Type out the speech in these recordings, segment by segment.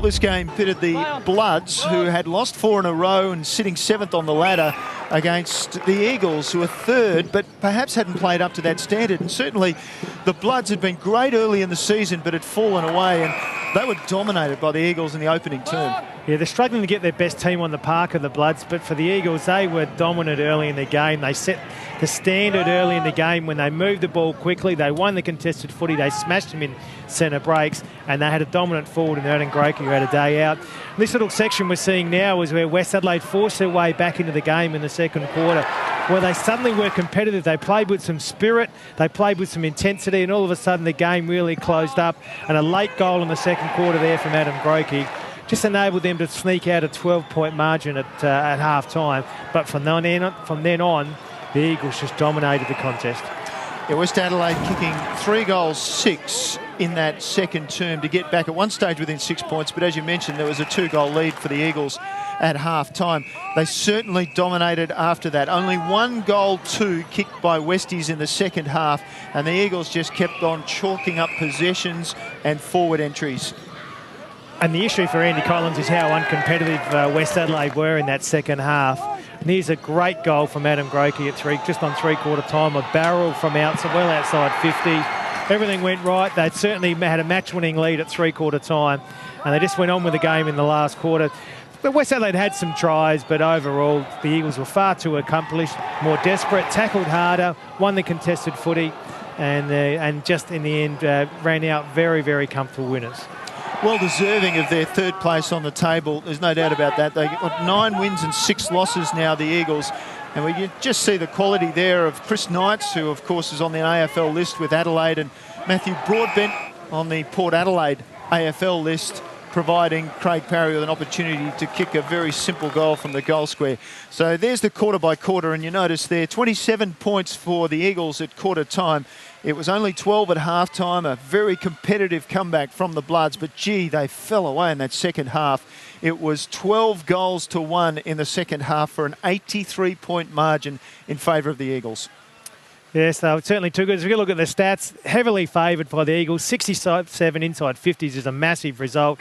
this game pitted the Bloods, who had lost 4 in a row and sitting 7th on the ladder, against the Eagles, who were 3rd, but perhaps hadn't played up to that standard. And certainly the Bloods had been great early in the season, but had fallen away, and they were dominated by the Eagles in the opening term. Yeah, they're struggling to get their best team on the park of the Bloods, but for the Eagles, they were dominant early in the game. They set the standard early in the game when they moved the ball quickly. They won the contested footy. They smashed them in centre breaks, and they had a dominant forward in Adam Groke, who had a day out. This little section we're seeing now is where West Adelaide forced their way back into the game in the second quarter, where they suddenly were competitive. They played with some spirit, they played with some intensity, and all of a sudden the game really closed up, and a late goal in the second quarter there from Adam Groke just enabled them to sneak out a 12-point margin at half-time. But from then on, the Eagles just dominated the contest. Yeah, West Adelaide kicking 3 goals, 6 in that second term to get back at one stage within 6 points. But as you mentioned, there was a 2-goal lead for the Eagles at half-time. They certainly dominated after that. Only 1 goal, 2 kicked by Westies in the second half, and the Eagles just kept on chalking up possessions and forward entries. And the issue for Andy Collins is how uncompetitive West Adelaide were in that second half. And here's a great goal from Adam Groke at just on three-quarter time. A barrel from outside, well outside 50. Everything went right. They'd certainly had a match-winning lead at three-quarter time, and they just went on with the game in the last quarter. But West Adelaide had some tries, but overall the Eagles were far too accomplished, more desperate, tackled harder, won the contested footy, and just in the end ran out very, very comfortable winners. Well deserving of their 3rd place on the table. There's no doubt about that. They've got 9 wins and 6 losses now, the Eagles. And we can just see the quality there of Chris Knights, who, of course, is on the AFL list with Adelaide, and Matthew Broadbent on the Port Adelaide AFL list, providing Craig Parry with an opportunity to kick a very simple goal from the goal square. So there's the quarter by quarter, and you notice there 27 points for the Eagles at quarter time. It was only 12 at half-time, a very competitive comeback from the Bloods, but gee, they fell away in that second half. It was 12 goals to 1 in the second half for an 83-point margin in favour of the Eagles. Yes, they were certainly too good. If you look at the stats, heavily favoured by the Eagles. 67 inside 50s is a massive result.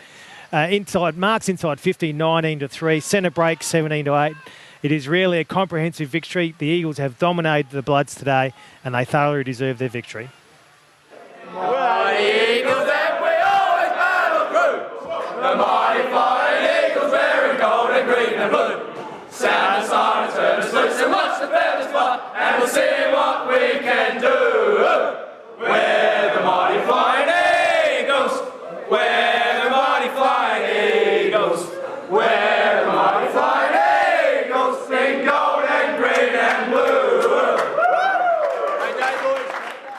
Marks inside 50, 19-3. Centre break, 17-8. It is really a comprehensive victory. The Eagles have dominated the Bloods today, and they thoroughly deserve their victory. We're the Eagles and we always battle through. The mighty flying Eagles wearing gold and green and blue. Sound the siren, turn us loose and watch the feathers fly, and we'll see what we can